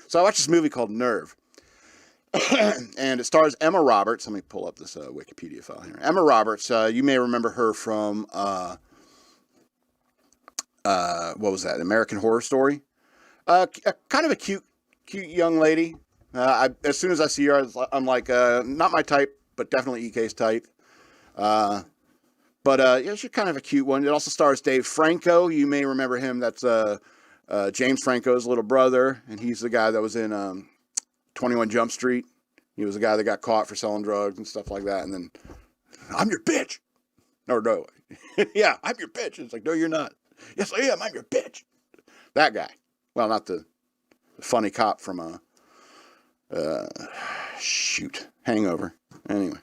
So I watched this movie called Nerve. And it stars Emma Roberts. Let me pull up this Wikipedia file here. Emma Roberts, you may remember her from, what was that, American Horror Story? Kind of a cute young lady. As soon as I see her, I'm like, not my type, but definitely EK's type. Yeah, she's kind of a cute one. It also stars Dave Franco. You may remember him. That's James Franco's little brother, and he's the guy that was in 21 Jump Street. He was the guy that got caught for selling drugs and stuff like that. And then, I'm your bitch. No. Yeah, I'm your bitch. It's like, no, you're not. Yes, I am. I'm your bitch. That guy. Well, not the funny cop from Hangover. Anyway.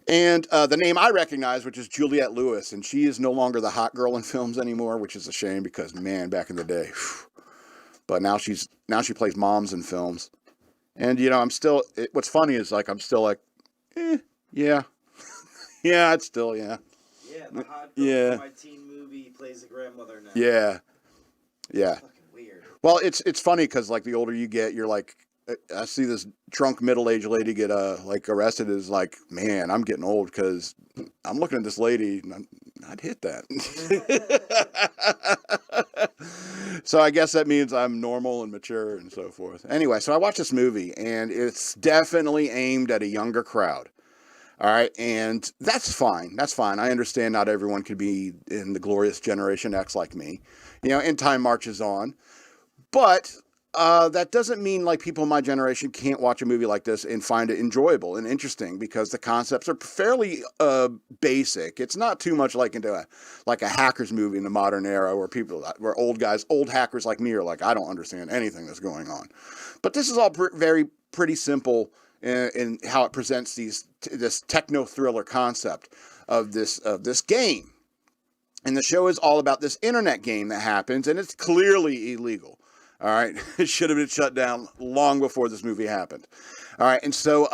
And the name I recognize, which is Juliette Lewis, and she is no longer the hot girl in films anymore, which is a shame because, man, back in the day. But now she plays moms in films. And, I'm still, what's funny is, like, I'm still like, yeah. Yeah, it's still, yeah. Yeah, the hot girl from my teen movie plays the grandmother now. Yeah. That's fucking weird. Well, it's funny because, like, the older you get, you're like, I see this drunk middle-aged lady get, arrested is like, man, I'm getting old because I'm looking at this lady and I'd hit that. So I guess that means I'm normal and mature and so forth. Anyway, so I watched this movie, and it's definitely aimed at a younger crowd. All right, and that's fine. That's fine. I understand not everyone could be in the glorious Generation X like me, and time marches on. But that doesn't mean like people in my generation can't watch a movie like this and find it enjoyable and interesting because the concepts are fairly basic. It's not too much like into a hackers movie in the modern era where old hackers like me are like, I don't understand anything that's going on. But this is all pretty simple in how it presents this techno thriller concept of this game. And the show is all about this internet game that happens, and it's clearly illegal. All right, it should have been shut down long before this movie happened. All right, and so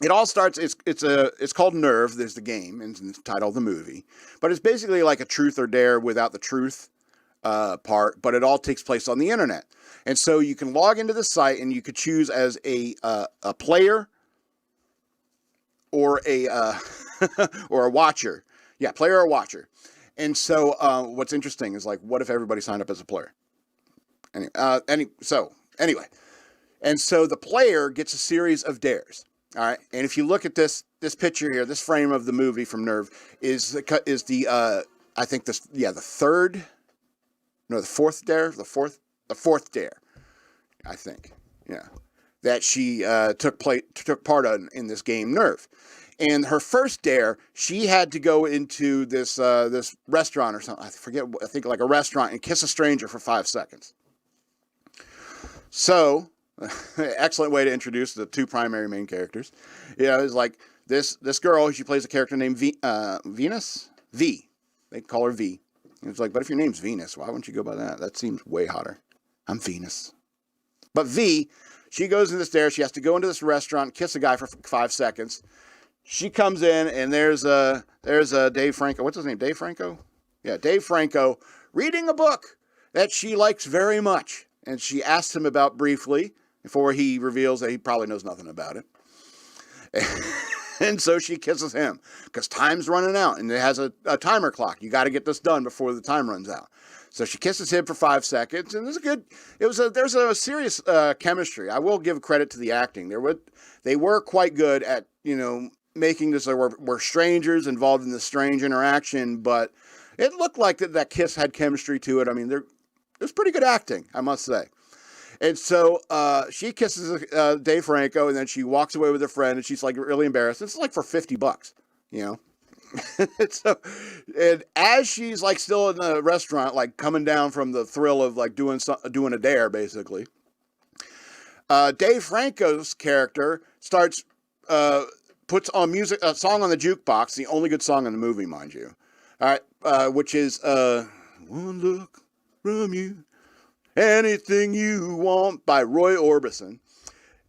it all starts. It's called Nerve. There's the game, and it's the title of the movie. But it's basically like a truth or dare without the truth part. But it all takes place on the internet, and so you can log into the site, and you could choose as a player or a or a watcher. Yeah, player or watcher. And so what's interesting is like, what if everybody signed up as a player? Anyway, and so the player gets a series of dares. All right, and if you look at this picture here, this frame of the movie from Nerve is the fourth dare, I think, yeah, that she took part in this game Nerve. And her first dare, she had to go into this restaurant or something. I think like a restaurant and kiss a stranger for 5 seconds. So, excellent way to introduce the two primary main characters. It's like this girl, she plays a character named Venus? V. They call her V. And it's like, but if your name's Venus, why wouldn't you go by that? That seems way hotter. I'm Venus. But V, she goes in this dare. She has to go into this restaurant, kiss a guy for 5 seconds. She comes in, and there's Dave Franco. What's his name? Dave Franco? Yeah, Dave Franco reading a book that she likes very much. And she asks him about briefly before he reveals that he probably knows nothing about it. And so she kisses him because time's running out and it has a timer clock. You got to get this done before the time runs out. So she kisses him for 5 seconds, and there's a serious chemistry. I will give credit to the acting. They were quite good at, making this, we're strangers involved in this strange interaction, but it looked like that kiss had chemistry to it. I mean, it was pretty good acting, I must say. And so she kisses Dave Franco, and then she walks away with her friend, and she's like really embarrassed. It's like for $50, and as she's like still in the restaurant, like coming down from the thrill of like doing a dare, basically, Dave Franco's character starts puts on music, a song on the jukebox, the only good song in the movie, mind you. All right, which is One Look From You, Anything You Want by Roy Orbison.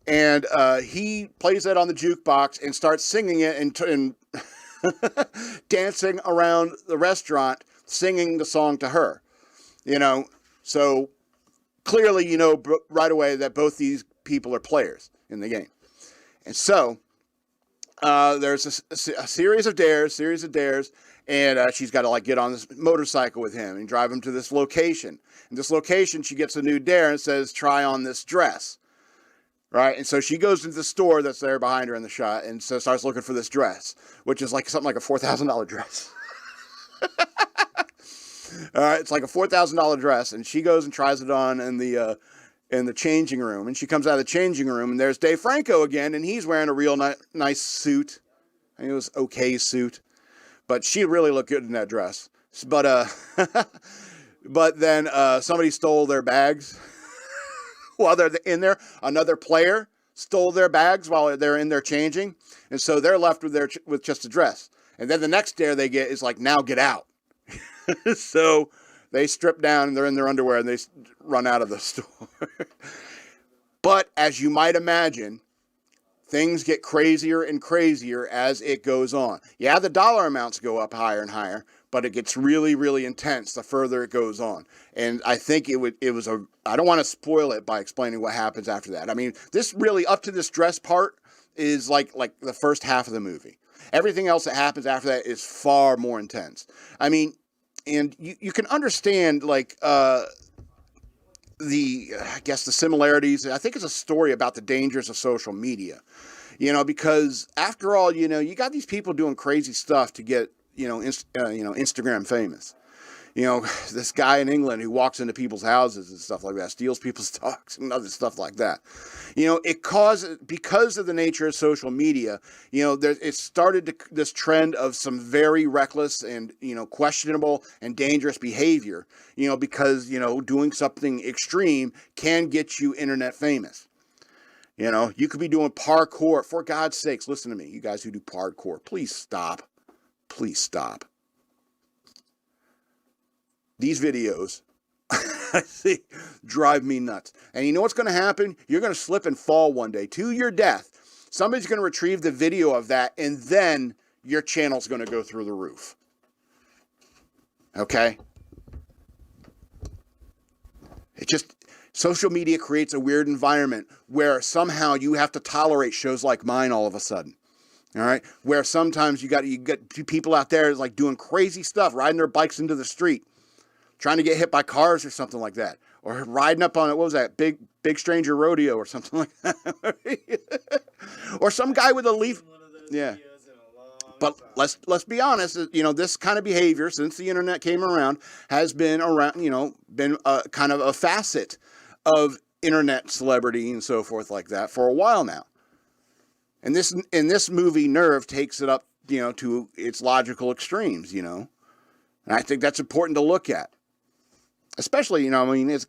And he plays that on the jukebox and starts singing it and dancing around the restaurant, singing the song to her. So clearly, you know right away that both these people are players in the game. And so there's a series of dares, and she's got to like get on this motorcycle with him and drive him to this location. In this location, she gets a new dare and says, try on this dress. Right? And so she goes into the store that's there behind her in the shot and so starts looking for this dress, which is like something like a $4,000 dress. All right, it's like a $4,000 dress, and she goes and tries it on in the changing room, and she comes out of the changing room, and there's Dave Franco again, and he's wearing a real nice suit. I mean, it was okay suit, but she really looked good in that dress. But but then somebody stole their bags while they're in there. Another player stole their bags while they're in there changing, and so they're left with just a dress. And then the next dare they get is like, now get out. So they strip down and they're in their underwear and they run out of the store. But as you might imagine, things get crazier and crazier as it goes on. Yeah, the dollar amounts go up higher and higher, but it gets really, really intense the further it goes on. And I think I don't want to spoil it by explaining what happens after that. I mean, this really, up to this dress part, is like the first half of the movie. Everything else that happens after that is far more intense. I mean, and you can understand, like, I guess the similarities. I think it's a story about the dangers of social media, you know, because after all, you know, you got these people doing crazy stuff to get, Instagram famous. You know, this guy in England who walks into people's houses and stuff like that, steals people's dogs and other stuff like that. You know, because of the nature of social media, you know, it started this trend of some very reckless and, you know, questionable and dangerous behavior, you know, because, you know, doing something extreme can get you internet famous. You know, you could be doing parkour. For God's sakes, listen to me, you guys who do parkour, please stop. Please stop. These videos, I see, drive me nuts. And you know what's going to happen? You're going to slip and fall one day to your death. Somebody's going to retrieve the video of that, and then your channel's going to go through the roof. Okay? Social media creates a weird environment where somehow you have to tolerate shows like mine all of a sudden. All right? Where sometimes you got people out there like doing crazy stuff, riding their bikes into the street, trying to get hit by cars or something like that, or riding up on it. What was that? Big Stranger Rodeo or something like that, or some guy with a leaf. Yeah. But let's be honest. You know, this kind of behavior since the internet came around has been around. You know, been kind of a facet of internet celebrity and so forth like that for a while now. And this movie, Nerve, takes it up, you know, to its logical extremes. You know, and I think that's important to look at. Especially, you know, I mean, it's,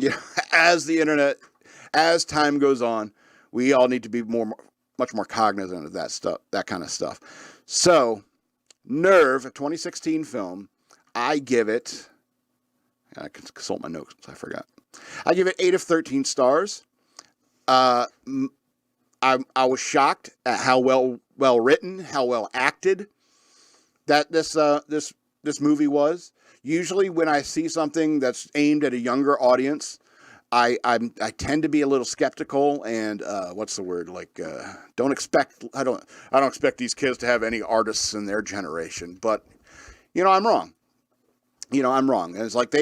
you know, as time goes on, we all need to be much more cognizant of that stuff, that kind of stuff. So, Nerve, a 2016 film, I give it, I can consult my notes, I forgot. I give it 8 of 13 stars. I was shocked at how well written, how well acted that this movie was. Usually when I see something that's aimed at a younger audience, I tend to be a little skeptical and what's the word? Like I don't expect these kids to have any artists in their generation, but you know, I'm wrong. You know, I'm wrong. And it's like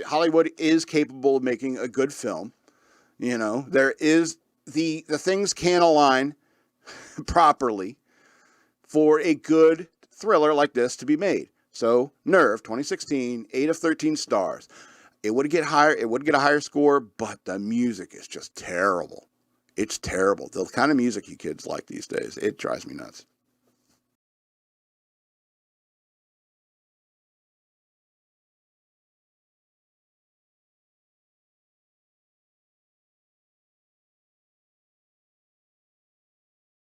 Hollywood is capable of making a good film. You know, there is the things can align properly for a good thriller like this to be made. So, Nerve, 2016, 8 of 13 stars. It would get higher. It would get a higher score, but the music is just terrible. It's terrible. The kind of music you kids like these days, it drives me nuts.